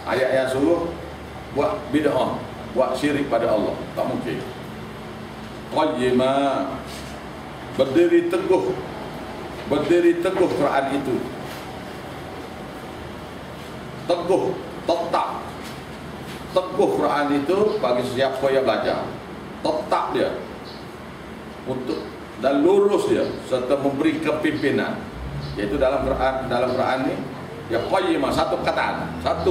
Ayat yang suruh buat bid'ah, buat syirik pada Allah, tak mungkin. Qayyima, berdiri teguh Quran itu, teguh, tetap teguh Quran itu bagi siapa yang belajar, tetap dia untuk dan lurus dia serta memberi kepimpinan, iaitu dalam Quran ni ya qayyima, satu kataan saja,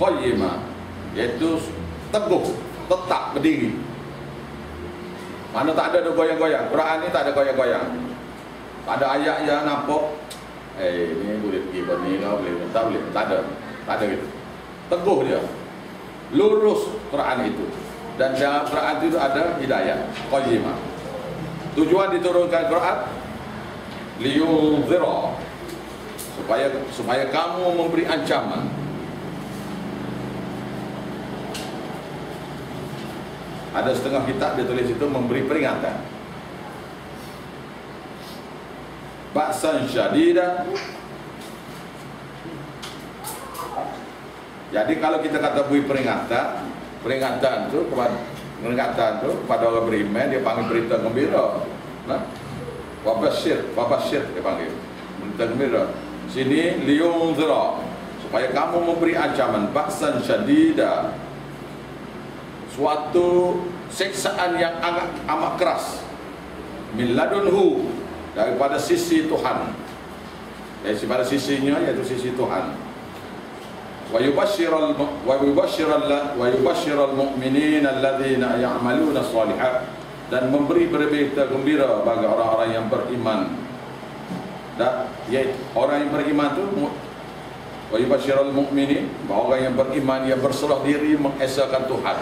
qayyima, iaitu teguh, tetap berdiri. Mana tak ada goyang-goyang. Quran ni tak ada goyang-goyang. Tak ada ayat yang nampak ni boleh pergi ni kau boleh tak boleh. Tak ada gitu. Teguh dia. Lurus Quran itu. Dan dalam Quran itu ada hidayah, qayyimah. Tujuan diturunkan Quran liyunzira, supaya kamu memberi ancaman. Ada setengah kitab dia tulis itu memberi peringatan. Ba'san syadida. Jadi kalau kita kata beri peringatan tu kepada orang beriman, dia panggil berita gembira. Nah, wabashir dia panggil berita gembira. Sini liyunzira, supaya kamu memberi ancaman. Ba'san syadida, suatu siksaan yang amat keras, min ladunhu, daripada sisi Tuhan, daripada sisinya, yaitu sisi Tuhan. Wa yubashshiral mu'minin alladzina ya'maluna shalihat, dan memberi berita gembira bagi orang-orang yang beriman. Dan yaitu orang yang beriman tu, wa yubashshiral mu'minin, orang yang beriman yang berserah diri mengesahkan Tuhan,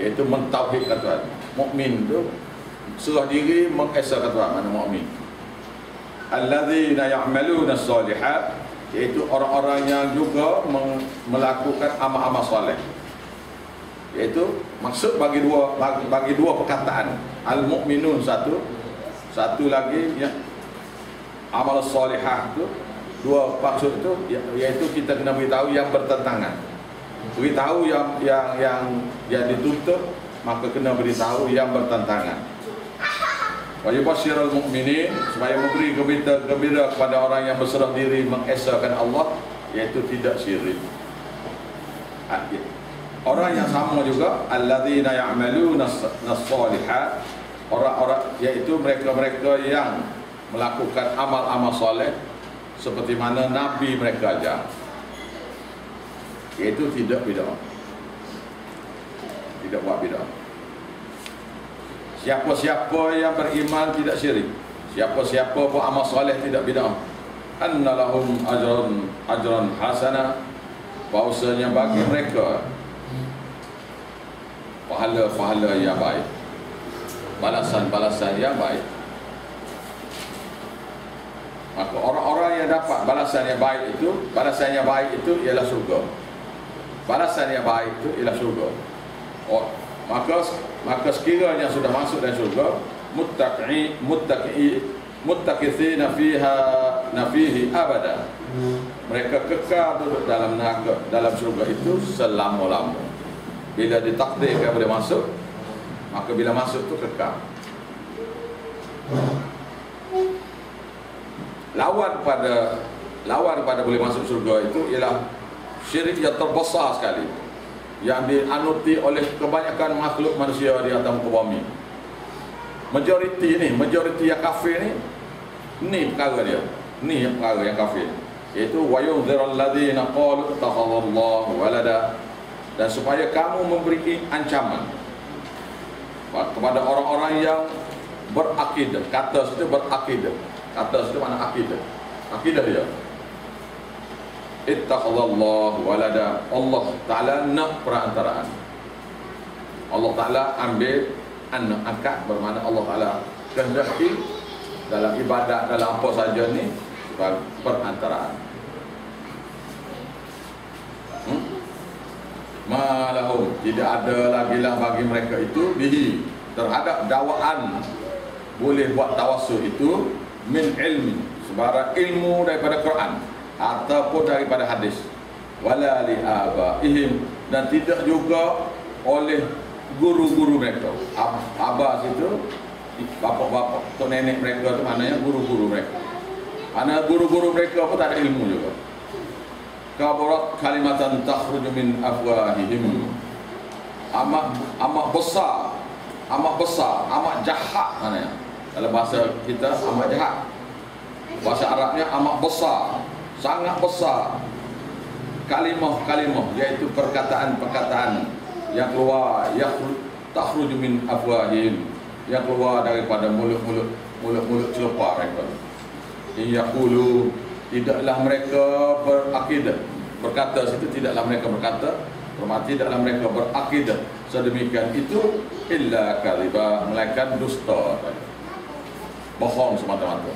iaitu mentauhidkan Tuhan. Mukmin tu serah diri mengesahkan Tuhan. Mana mukmin? Alladzina ya'maluna shalihat, iaitu orang-orang yang juga melakukan amal-amal soleh. Iaitu maksud bagi dua perkataan. Al-mu'minun satu lagi ya, amal solihah tu, dua maksud tu, iaitu kita kena beritahu yang bertentangan. Beritahu yang ditutup, maka kena beritahu yang bertentangan. Wa yubashshirul mu'minin, supaya memberi gembira kepada orang yang berserah diri mengesahkan Allah, iaitu tidak syirik. Orang yang sama juga alladzina ya'maluna as-shalihat, orang-orang, iaitu mereka-mereka yang melakukan amal-amal soleh seperti mana Nabi mereka ajar, iaitu tidak bid'ah, tidak buat bid'ah. Siapa-siapa yang beriman tidak syirik, siapa-siapa buat amal soleh tidak bid'ah, anna lahum ajran hasana, bahawasanya bagi mereka pahala-pahala yang baik, balasan-balasan yang baik. Maka orang-orang yang dapat balasan yang baik itu ialah surga. Balasan yang baik itu ialah surga. Maka sekiranya sudah masuk dalam surga, muttaqitsina fihi abada, mereka kekal duduk dalam neraka, dalam surga itu selama-lama. Bila ditakdirkan boleh masuk, maka bila masuk tu kekal. Lawan pada boleh masuk surga itu ialah syirik yang terbesar sekali, yang dianuti oleh kebanyakan makhluk manusia di atas muka bumi. Majoriti yang kafir ni perkara dia. Ni yang perkara yang kafir, iaitu wa yunzirul ladzina qalu ittakhadallahu walada, dan supaya kamu memberi ancaman kepada orang-orang yang berakidah. Kata situ berakidah, kata situ mana akidah dia. Ittakhadallahu walada, Allah Ta'ala nak perantaraan. Allah Ta'ala ambil anak angkat, bermakna Allah Ta'ala kehendaki dalam ibadat, dalam apa saja ni perantaraan. Malahum, tidak ada lagi lah bagi mereka itu bihi, terhadap dakwaan boleh buat tawassul itu, min ilmi, sebarang ilmu daripada Quran ataupun daripada hadis. wala li abaihim, dan tidak juga oleh guru-guru mereka. Abah situ bapak-bapak atau nenek mereka itu maknanya guru-guru mereka. Karena guru-guru mereka pun tak ada ilmu juga. Kabarat kalimatan takhruju min afwahihim, amat besar, amat jahat maknanya. Dalam bahasa kita amat jahat. Bahasa Arabnya amat besar, sangat besar. Kalimah-kalimah, iaitu perkataan-perkataan yang keluar, yang takhruju min afwahihim, yang keluar daripada mulut-mulut celupar mereka. Yaqulu, tidaklah mereka berakidah, berkata situ tidaklah mereka berkata, bermakna tidaklah mereka berakidah sedemikian itu illa kadhiba, melainkan dusta, bohong semata-mata.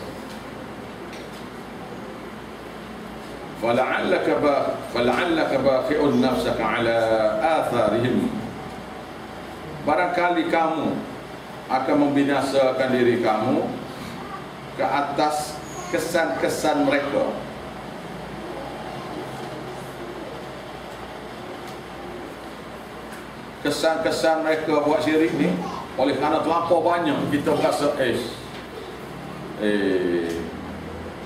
Fala'allaka baqi'un nafsaka ala atharihim, barangkali kamu akan membinasakan diri kamu ke atas kesan-kesan mereka. Kesan-kesan mereka buat syirik ni, oleh kerana terlampau banyak kita berasa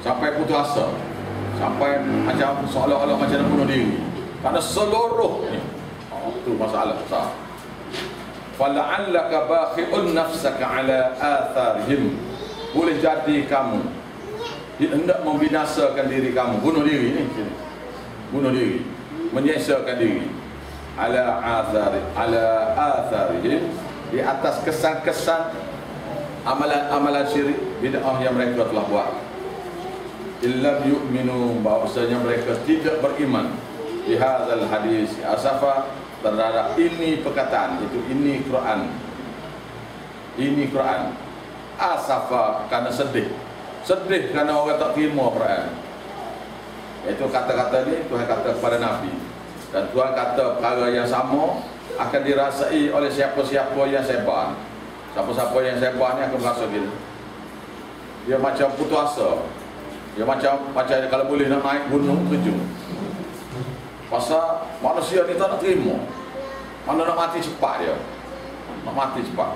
sampai putus asa, sampai macam seolah-olah macam nak bunuh diri. Kerana seluruh ni itu masalah besar. Fala'allaka baqi'un nafsaka ala atharihim, boleh jadi kamu hendak membinasakan diri kamu, bunuh diri ni, bunuh diri, menyesakan diri ala atharihim, di atas kesan-kesan amalan-amalan syirik bid'ah yang mereka telah buat. Illam yu'minu, bahawasanya mereka tidak beriman di hadzal hadis asafa, terhadap ini perkataan, itu ini Quran, ini Quran. Asafa, kerana sedih kerana orang tak terima Quran. Itu kata-kata ni Tuhan kata kepada Nabi, dan Tuhan kata perkara yang sama akan dirasai oleh siapa-siapa yang sebar. Siapa-siapa yang sebar ni akan merasa gitu. Dia macam putus asa, dia macam kalau boleh nak naik gunung kejung. Pasal manusia ni tak nak terima, mana nak mati cepat dia, nak mati cepat.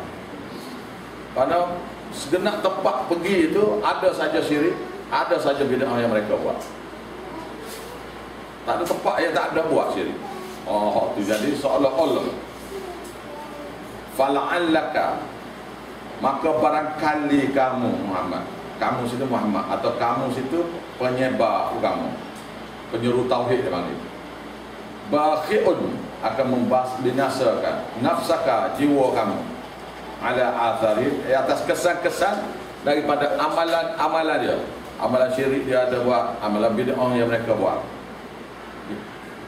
Kerana segenap tempat pergi itu ada saja syirik, ada saja bid'ah yang mereka buat. Tak ada tempat yang tak ada buat syirik. Oh, itu jadi seolah-olah. Fala'allaka, maka barangkali kamu Muhammad, kamu situ Muhammad, atau kamu situ penyebar agama, penyeru tauhid dia panggil. Baqi'un, akan membinasakan nafsaka, jiwa kamu, ala athari, atas kesan-kesan daripada amalan dia, amalan syirik dia ada buat, amalan bid'ah yang mereka buat.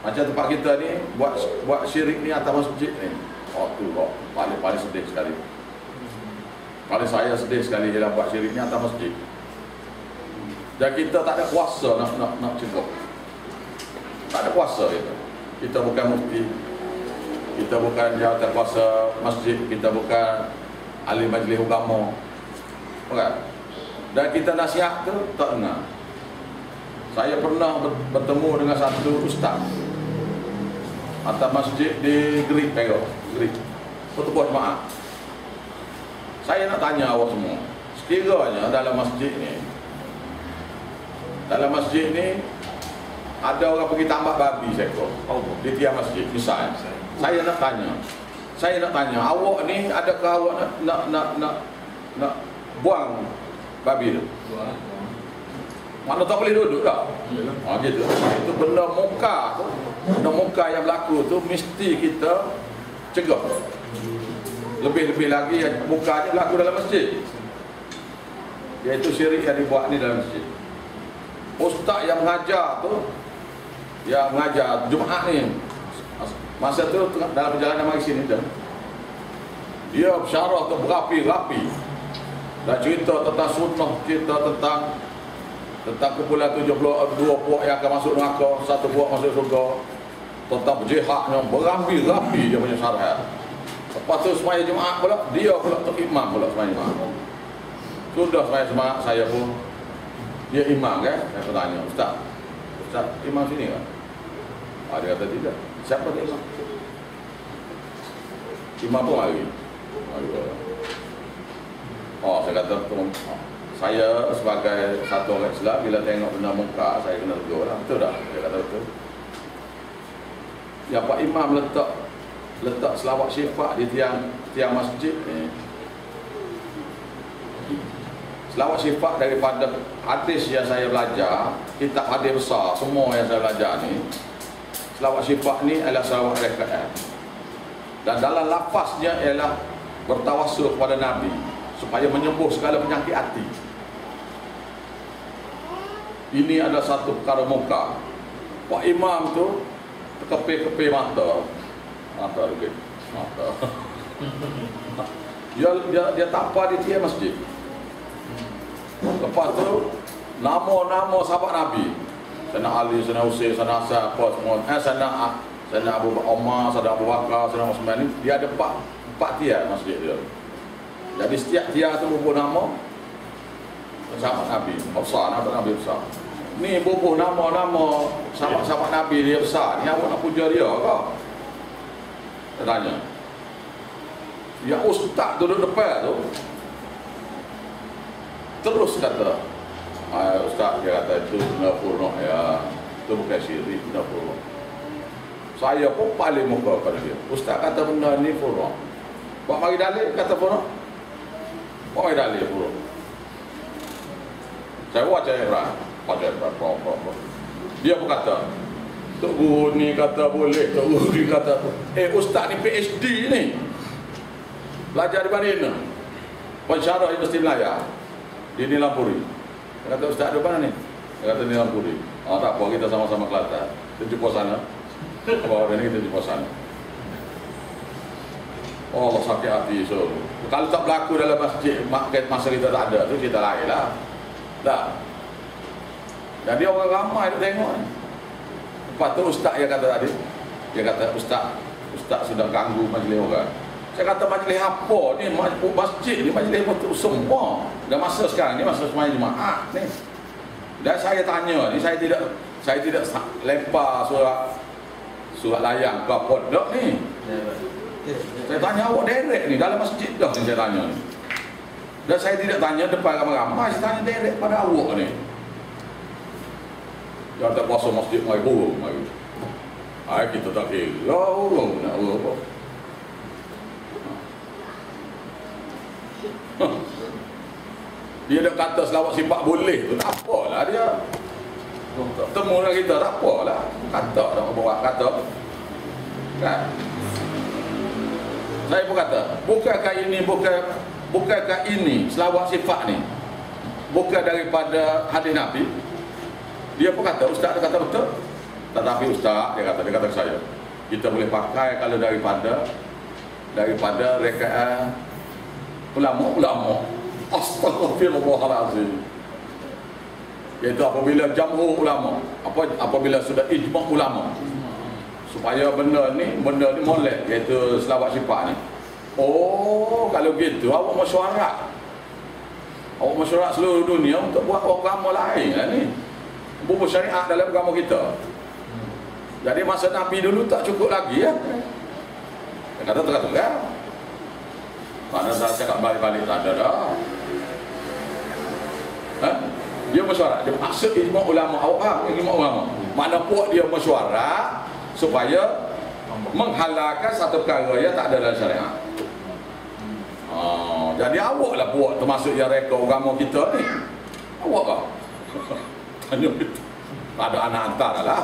Macam tempat kita ni buat syirik ni atas masjid ni. Oh tu paling sedih sekali. Paling saya sedih sekali ialah buat syirik ni atas masjid. Dan kita tak ada kuasa nak cegah. Tak ada kuasa kita. Kita bukan mufti, kita bukan jawatan kuasa masjid, kita bukan ahli majlis agama, bukan. Dan kita nasihat tu tak dengar. Saya pernah bertemu dengan satu ustaz atas masjid di Gerik, Perak, Gerik, pertubuhan jemaah. Saya nak tanya awak semua, sekiranya dalam masjid ni ada orang pergi tambak babi seekor di tiang masjid misalnya, saya nak tanya awak ni, adakah awak nak buang babi tu? Mana tak boleh duduk dah. Gitu. Itu benda muka yang berlaku tu mesti kita cegah. Lebih-lebih lagi mukanya berlaku dalam masjid, iaitu syirik yang dibuat ni dalam masjid. Ustaz yang mengajar tu, yang mengajar Jumaat ni, masa tu dalam perjalanan mari sini dia bersyarah tu berapi-rapi dan cerita tentang sunnah, cerita tentang kumpulan 72 puak yang akan masuk neraka, satu puak masuk surga, tentang berjihadnya, berapi-rapi dia punya syarah. Lepas tu semaya Jumaat pula, dia pula imam pula semaya Jumaat. Sudah semaya Jumaat, saya pun, dia imam kan? Saya bertanya, Ustaz imam sini kan? Dia kata tidak. Siapa dia imam? Imam pun lagi. Oh, saya kata saya sebagai satu orang Islam bila tengok benda muka saya kena tegur lah. Betul tak? Dia kata betul. Ya Pak Imam letak selawat syifa di tiang masjid ni. Selawat syifa daripada hadis yang saya belajar, kitab hadis besar semua yang saya belajar ni, selawat syifa ni adalah selawat rakaat. Dan dalam lafaznya ialah bertawassul kepada Nabi supaya menyembuh segala penyakit hati. Ini adalah satu perkara muka. Pak Imam tu terkepil-kepil mata. Dia tak apa di tiang masjid. Lepas tu nama-nama sahabat Nabi, Sayyidina Ali, Sayyidina Husain, Sayyidina Hasan, apa semua, Sayyidina Abu Umar, Sayyidina Abu Bakar, Sayyidina Utsman ni, dia ada empat tiang masjid dia. Jadi setiap tiang tu bubuh nama sahabat Nabi besar, Nabi besar. Ni bubuh nama-nama sahabat Nabi dia besar. Ni awak nak puja dia ke? Dia tanya. Yang ustaz duduk depan tu terus kata, ustaz dia kata itu benar purna ya, itu bukan syirik, benar purna. Saya pun paling muka pada dia. Ustaz kata benda ni purna. Buat bagi dalil kata purna. Buat bagi dalil purna. Saya baca Iran. Dia pun kata, Tok Guru ni kata boleh, Tok Guru ni kata ustaz ni PhD ni, belajar di mana? Pensyarah Universiti Melaya di Nilampuri. Dia kata ustaz di mana ni? Dia kata Nilampuri. Tak apa, kita sama-sama Kelantan. Kita jumpa sana. Bawa ni kita jumpa sana. Oh Allah, sakit hati. So kalau tak berlaku dalam masjid, masa kita tak ada tu kita lain lah. Tak. Jadi orang ramai tu tengok ni. Lepas tu ustaz yang kata tadi, dia kata ustaz sudah ganggu majlis orang. Saya kata majlis apa ni? Masjid ni majlis betul semua. Dah masa sekarang ni masa sembahyang Jumaat ni. Dan saya tanya ni, saya tidak lempar surat layang ke pondok ni. Saya tanya awak direct ni dalam masjid dah ni saya tanya ni. Dan saya tidak tanya depan ramai-ramai, saya tanya direct pada awak ni. Dia tak puasa masjid mai burung mai. Kita tak kira burung nak apa. Dia dah kata selawat sifat boleh tu tak apalah dia. Temu dengan kita tak apalah. Kata dah bawa kata. Kan? Saya pun kata, bukankah ini selawat sifat ni bukan daripada hadis Nabi? Dia pun kata, ustaz dia kata betul. Tetapi ustaz dia kata ke saya, kita boleh pakai kalau daripada rekaat ulama. Astaghfirullahalazim. Iaitu apabila jamhur ulama, apabila sudah ijma' ulama, supaya benda ni molek, iaitu selawat sifat ni. Oh, kalau gitu awak mesyuarat seluruh dunia untuk buat agama lain lah ni. Bubuh syariat dalam agama kita. Jadi masa Nabi dulu tak cukup lagi ya. Dia kata terang-terang. Mana dah cakap balik-balik tak ada dah. Dia mesyuarat. Dia maksud ijma' ulama. Awak ijma' ulama. Mana puak dia mesyuarat supaya menghalalkan satu perkara yang tak ada dalam syariat. Jadi awak lah buat termasuk yang reka agama kita ni. Awak kah? Ada anak hantar dah lah.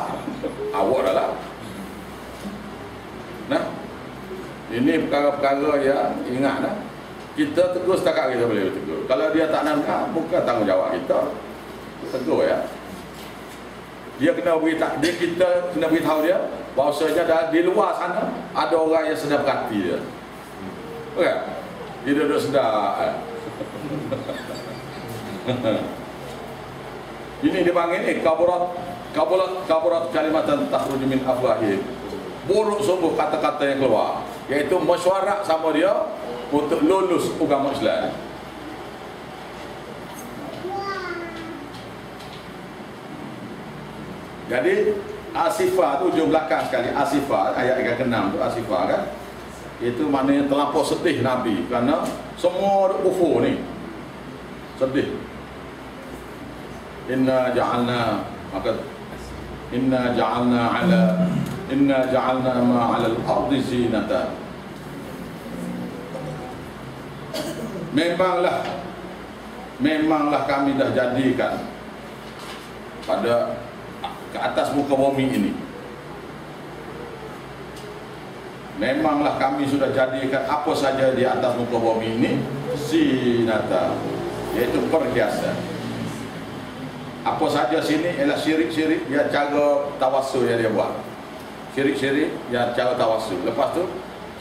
Awak dah lah. Nah, ini perkara-perkara yang ingat lah. Kita tegur setakat kita boleh tegur. Kalau dia tak nak, bukan tanggungjawab kita. Tegur ya. Dia kena kita kena beritahu dia bahawasanya di luar sana ada orang yang sedang berhati dia. Bukan? Dia duduk sedar. Ini dipanggil ni kaburat kalimatan takhruju min afwahihim. Buruk sungguh kata-kata yang keluar, iaitu mesyuarat sama dia untuk lulus agama Islam. Jadi Asifah tu ujung belakang sekali. Asifah ayat yang ke-6 tu Asifah kan. Itu maknanya terlampau sedih Nabi kerana semua kufur ni. Sedih. Inna ja'alna ma 'ala al-ardi zinatan. Memanglah kami dah jadikan pada ke atas muka bumi ini. Memanglah kami sudah jadikan apa saja di atas muka bumi ini zinata, iaitu perhiasan. Apa saja sini ialah syirik-syirik yang cara tawassul yang dia buat. Syirik-syirik yang cara tawassul. Lepas tu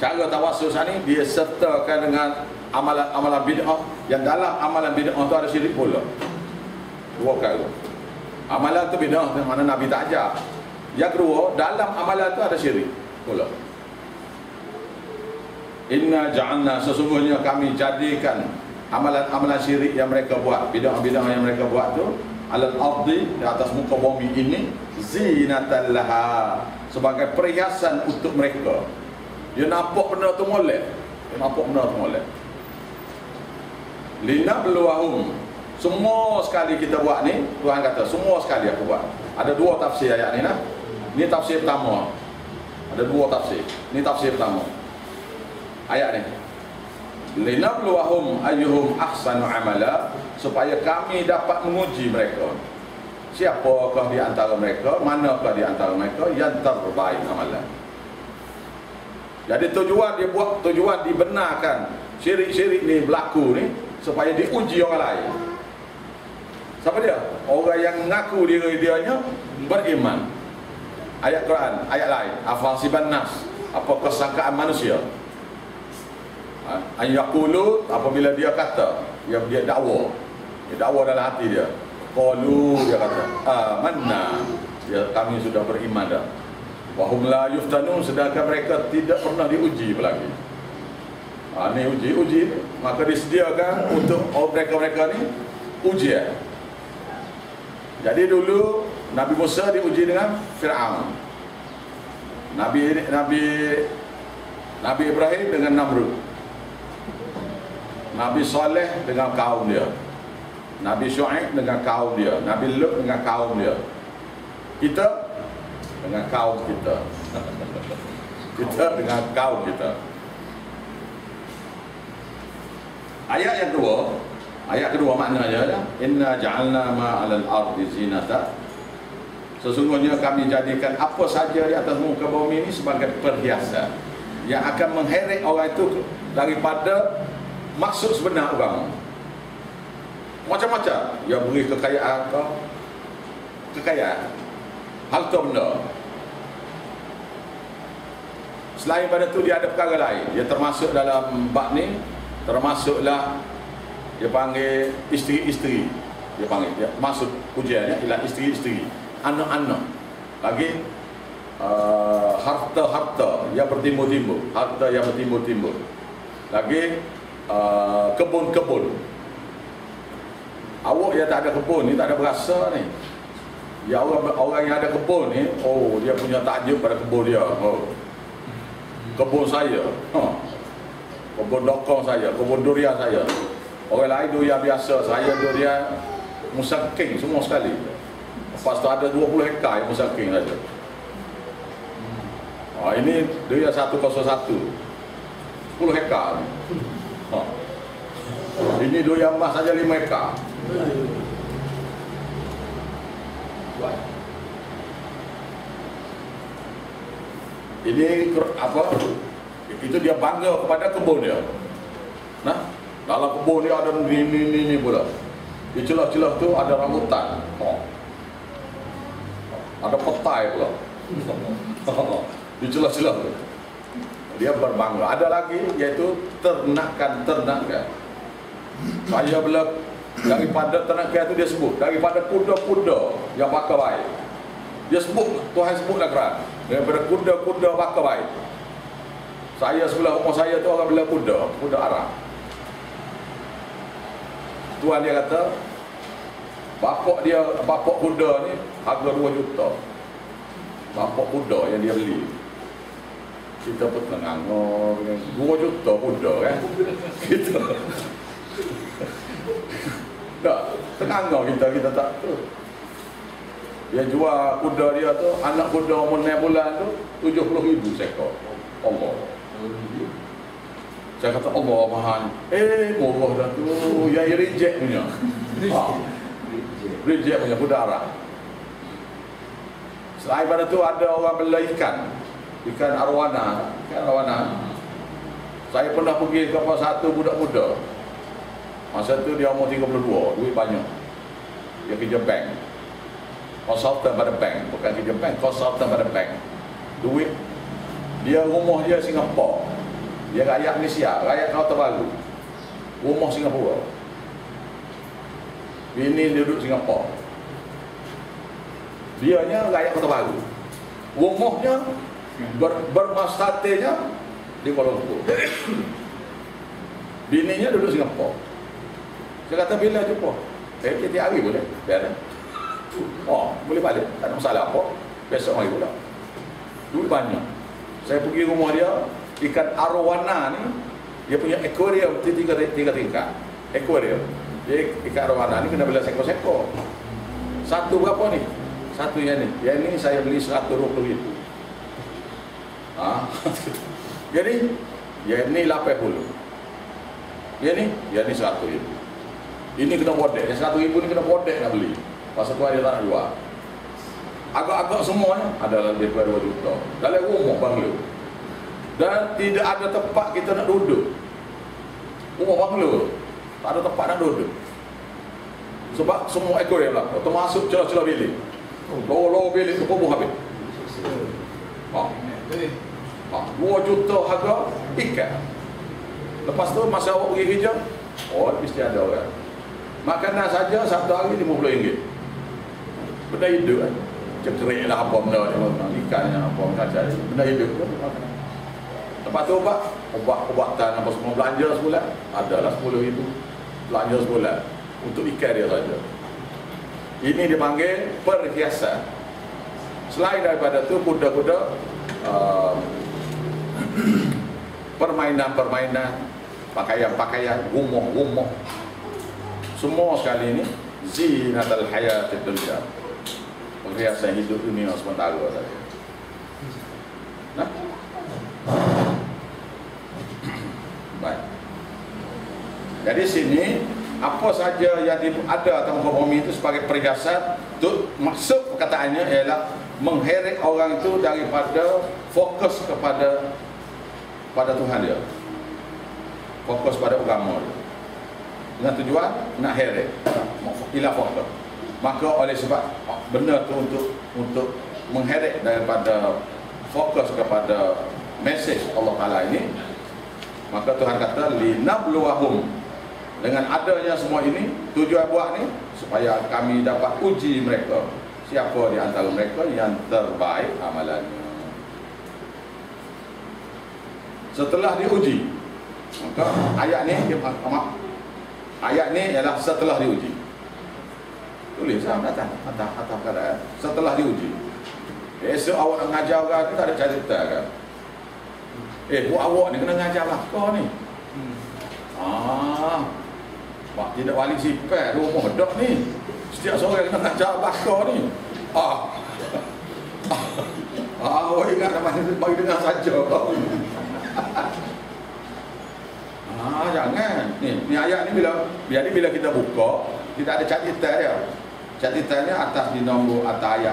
cara tawassul sini dia sertakan dengan amalan-amalan bid'ah, yang dalam amalan bid'ah tu ada syirik pula. Dua kali. Amalan tu bid'ah, mana Nabi tak ajar. Yang kedua, dalam amalan tu ada syirik pula. Inna ja'alna, sesungguhnya kami jadikan amalan-amalan syirik yang mereka buat, bid'ah-bid'ah yang mereka buat tu, alal ardi, di atas muka bumi ini, zinatan laha, sebagai perhiasan untuk mereka. Dia nampak benda tu molek. Linabluwahum, semua sekali kita buat ni, Tuhan kata semua sekali aku buat. Ada dua tafsir ayat ni lah. Ni tafsir pertama. Ada dua tafsir. Ni tafsir pertama ayat ni. Linabluwahum ayyuhum ahsanu amala, supaya kami dapat menguji mereka. Siapakah di antara mereka, manakah di antara mereka yang terbaik amalan. Jadi tujuan dia buat, tujuan dibenarkan syirik-syirik ni berlaku ni supaya diuji orang lain. Siapa dia? Orang yang mengaku diri-dirinya beriman. Ayat Quran, ayat lain, afasiban nas, apa kesangkaan manusia. Ayaqulu, apabila dia kata, dia dakwa. Dia dakwa dalam hati dia. Qalu, dia kata, amanna, kami sudah beriman dah. Wahum la yuftanun, sedangkan mereka tidak pernah diuji lagi. Ini uji, maka disediakan untuk mereka-mereka ni ujian. Jadi dulu Nabi Musa diuji dengan Fir'aun, Nabi Ibrahim dengan Namrud, Nabi Saleh dengan kaum dia, Nabi Syuaib dengan kaum dia, Nabi Lut dengan kaum dia, kita dengan kaum kita. Kita dengan kaum kita. Ayat kedua maknanya, inna ja'alna ma 'alal ardi zinata, sesungguhnya kami jadikan apa saja di atas muka bumi ini sebagai perhiasan yang akan mengheret orang itu daripada maksud sebenar agama. Macam-macam, dia beri kekayaan, harta benda. Selain pada tu dia ada perkara lain. Dia termasuk dalam bab ni, termasuklah dia panggil isteri-isteri. Dia panggil, dia masuk ujiannya ialah isteri-isteri, anak-anak. Lagi harta-harta yang bertimbul-timbul, harta yang bertimbul-timbul. Lagi kebun-kebun. Awak yang tak ada kebun ni tak ada berasa ni. Ya, orang yang ada kebun ni, oh, dia punya takjub pada kebun dia. Oh, kebun saya, kebun dokong saya, kebun durian saya. Orang lain durian biasa, saya durian musaking semua sekali. Lepas tu ada 20 hektar yang musaking saja. Ini durian 101, 10 hektar. Ini durian emas saja 5 hektar. Ini apa? Itu dia bangga kepada kebun dia. Nah, dalam kebun dia ada ini pula. Di celah-celah tu ada rambutan. Ada petai pula. Di celah-celah tu dia berbangga. Ada lagi iaitu ternakan. Saya bila daripada ternakan itu dia sebut, daripada kuda-kuda yang bakar baik. Dia sebut, Tuhan sebutlah Quran, daripada kuda-kuda bakar baik. Saya sebelah rumah saya tu orang bela kuda Arab. Tuan dia kata, bapak kuda ni harga 2 juta. bapak kuda yang dia beli. Kita pun tengangor 2 juta kuda kan. Kita tak tengangor kita tak tu. Dia jual kuda dia tu, anak kuda umur 6 bulan tu 70,000 seekor. Allah. Saya kata Allah mahal. Murah dah tu. Yang reject punya. Reject punya kuda Arab. Selain pada tu ada orang bela ikan arwana. Saya pernah pergi ke satu budak muda. Masa tu dia umur 32, duit banyak. Dia kerja bank. Konsultan pada bank, bukan kerja bank, konsultan pada bank. Duit dia, rumah dia Singapura. Dia rakyat Malaysia, rakyat Kota Baru. Rumah Singapura. Bini dia duduk Singapura. Dianya rakyat Kota Baru. Rumahnya bermastatenya di Kuala Lumpur. Bininya duduk Singapura. Saya kata bila jumpa? Tiap hari boleh. Biar. Boleh balik. Tak ada masalah apa. Besok hari pula. Duit banyak. Saya pergi rumah dia, ikan arwana ni, dia punya aquarium 3 tingkat. Aquarium. Dia ikan arwana ni kena beli sekor-sekor. Satu berapa ni? Satu yang ni. Yang ni saya beli 120,000. Jadi yang ni 80. Yang ni 100,000. Ini kena bodek. Yang 100,000 ni kena bodek nak beli. Pasal tu dia tak nak jual. Agak-agak semuanya adalah lebih daripada 2 juta. Dalam rumah banglo. Dan tidak ada tempat kita nak duduk. Rumah banglo tak ada tempat nak duduk. Sebab semua aquarium lah. Termasuk celah-celah bilik. Lorong bilik tu pun habis. 2 juta harga ikan. Lepas tu masa awak pergi kerja, mesti ada orang. Makanan saja satu hari RM50. Benda hidup kan. Cekerik lah apa benda ni, ikannya apa macam ni. Benda hidup tu makanan. Lepas tu ubatan apa semua belanja sebulan, adalah 10,000 belanja sebulan untuk ikan dia saja. Ini dipanggil perhiasan. Selain daripada tu kuda-kuda, permainan-permainan, pakaian-pakaian, rumah-rumah, semua sekali ini zinatul hayatid dunya, perhiasan hidup dunia sementara saja. Nah, baik. Jadi sini apa saja yang ada atau bumi itu sebagai perhiasan, tu maksud perkataannya ialah mengheret orang itu daripada fokus kepada Tuhan dia, fokus pada agama dia, dengan tujuan nak heret, ilah fokus. Maka oleh sebab benda tu untuk mengheret daripada fokus kepada mesej Allah Ta'ala ini, maka Tuhan kata linabluwahum, dengan adanya semua ini, tujuan buat ni supaya kami dapat uji mereka, siapa di antara mereka yang terbaik amalannya. Setelah diuji, maka ayat ni ialah setelah diuji. Tulis atas keadaan setelah diuji. Esok awak nak ngajar orang ni tak ada cerita kan. Buat awak ni kena ngajar belakang ni. Pak tidak wali sifat rumah dak ni. Setiap sore kena ngajar belakang ni. Awak ingat nama bagi dengar saja. Jangan. Ni ayat ni bila kita buka, kita ada catatan dia. Catatannya atas di nombor atas ayat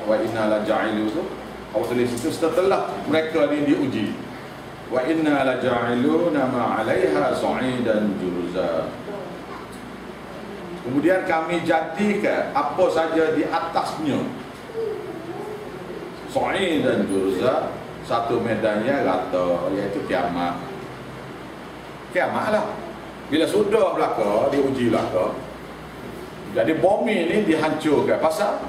wa inna la ja'ilu tu. Awak tulis itu setelah mereka ni diuji. Wa inna la ja'iluna ma 'alaiha sa'idan juruza. Kemudian kami jadikan apa saja di atasnya sa'idan juruza, satu medannya rata, iaitu kiamat. Kiamat lah. Bila sudah belaka, diuji belaka, jadi bumi ni dihancurkan. Pasal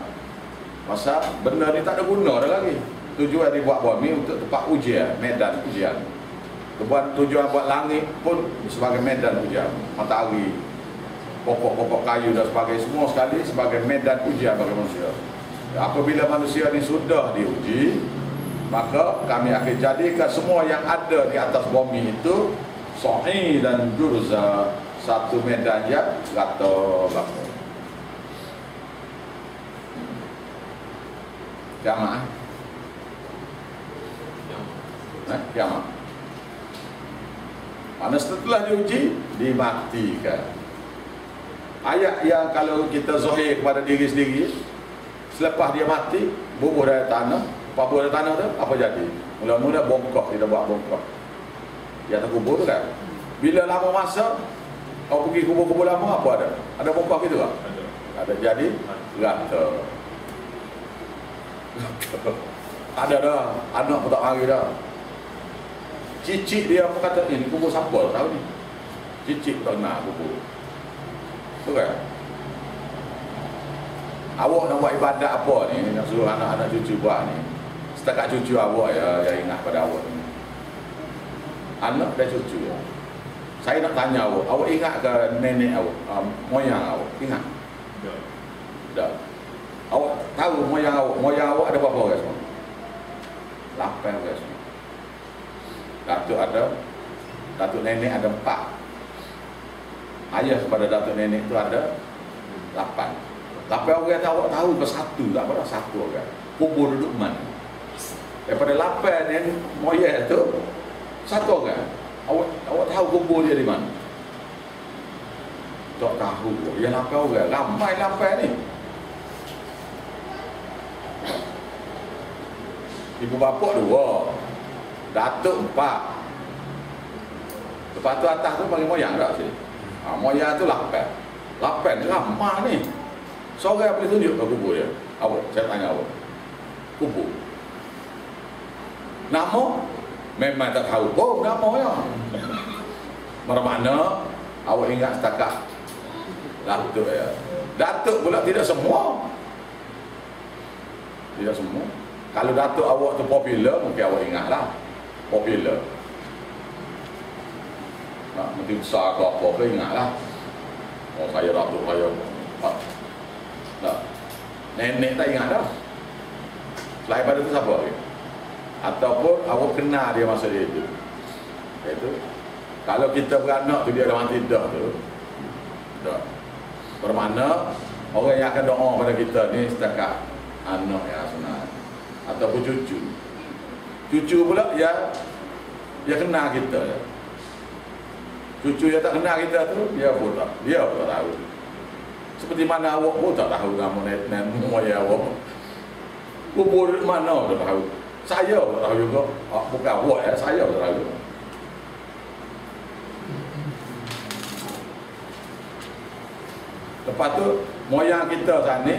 benda ni tak ada guna dah lagi. Tujuan dibuat bumi untuk tempat ujian, medan ujian. Tujuan buat langit pun sebagai medan ujian. Matahari, pokok-pokok kayu dan sebagainya, semua sekali sebagai medan ujian bagi manusia. Apabila manusia ini sudah diuji, maka kami akan jadikan semua yang ada di atas bumi itu sahih dan jurza, satu medan yang rata belaka. Kiamat. Kiamat. Mana setelah diuji, dimatikan. Ayat yang kalau kita zahir kepada diri sendiri, selepas dia mati, bubur dari tanah. Bubur dari tanah tu, apa jadi? Mula-mula bongkok, kita buat bongkok. Dia terkubur tu kan. Bila lama masa, kau pergi kubur-kubur lama, apa ada? Ada bongkok gitu tak? Ada jadi rata. Ada dah, anak pun tak mari dah. Cicit dia pun kata, ini kubur siapa tahu ni? Cicit tak nak kubur. Tu kan? Awak nak buat ibadat apa ni? Nak suruh anak-anak cucu buat ni? Setakat cucu awak ya, yang ingat pada awak ni. Anak dan cucu ya. Saya nak tanya awak ingat ke nenek awak, moyang awak? Ingat? Tak. Awak tahu moyang awak ada berapa orang semua? 8 orang semua. Datuk nenek ada 4. Ayah kepada datuk nenek itu ada 8. 8 orang tahu ke satu tak apa, satu orang. Kubur duduk mana? Daripada 8 yang moyang tu, satu orang. Awak tahu kubur dia di mana? Tak tahu. Yang 8 orang, ramai 8 ni. Ibu bapa 2, datuk 4. Lepas tu atas tu panggil moyang tak sih? Moyang tu 8. 8 ni ramai ni. Seorang boleh tunjuk ke kubur dia? Awak, saya tanya awak. Kubur. Nama? Memang tak tahu. Oh, nama ya. Mana awak ingat setakat datuk ya. Datuk pula tidak semua. Tidak semua. Kalau datuk awak tu popular, mungkin awak ingatlah. Popular. Mungkin besar ke apa ke ingatlah. Oh, saya datuk saya. Tak. Nenek tak ingat dah. Selain pada itu siapa lagi? Ataupun awak kenal dia masa dia itu. Itu. Kalau kita beranak tu dia dah mati dah tu. Dah. Bermakna orang yang akan doa pada kita ni setakat anak yang sunat ataupun cucu. Cucu pula dia kenal kita. Cucu yang tak kenal kita tu dia pun tak tahu. Seperti mana awak pun tak tahu kamu nenek moyang awak. Kubur mana tak tahu. Saya tak tahu juga. Bukan awak ya, saya tak tahu. Lepas tu moyang kita saat ni,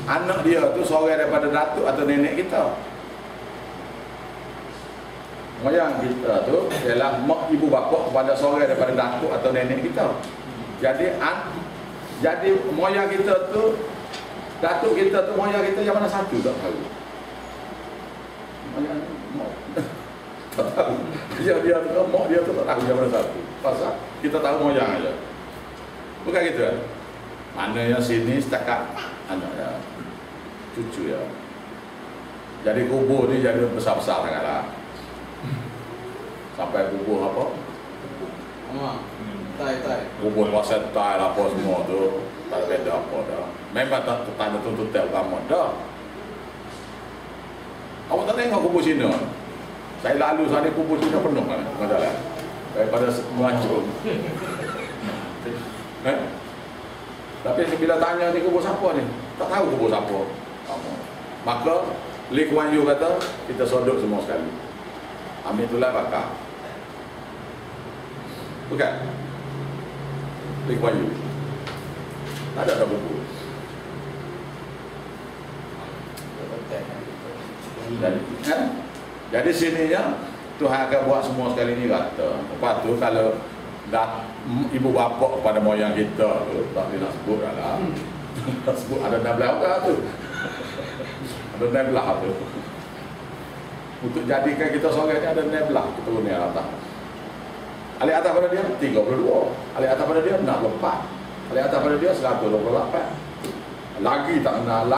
anak dia tu seorang daripada datuk atau nenek kita. Moyang kita tu ialah mak ibu bapa kepada seorang daripada datuk atau nenek kita. Jadi moyang kita tu, datuk kita tu, moyang kita yang mana satu tak tahu. Moyang tak tahu. Dia tu, mak dia tu tak tahu yang mana satu. Pasal kita tahu moyang aja. Bukan gitu kan? Mana yang sini setakat anak ya, cucu ya. Jadi kubur ni jadi besar-besar sangatlah. Sampai kubur apa? Tai. Kubur pasal tai lah apa semua tu. Tak beda apa dah. Memang tak tanda tuntut utama dah. Awak tak tengok kubur Cina? Saya lalu sana kubur Cina penuh kan? Masalah. Daripada menghancur. Tapi bila tanya ni kubur siapa ni? Tak tahu kubur siapa. Maka Lee Kuan Yew kata kita sodok semua sekali. Ambil itulah bakar. Bukan? Lee Kuan Yew. Tak ada kubur. Jadi sininya Tuhan akan buat semua sekali ni rata. Lepas tu kalau ibu bapa kepada moyang kita tu tak boleh nak sebut lah. Tak sebut ada 16 orang tu. Ada 16 tu. Untuk jadikan kita seorang ni ada 16 keturunan atas. Alih atas pada dia 32. Alih atas pada dia 64. Alih atas pada dia 128. Lagi tak kenal.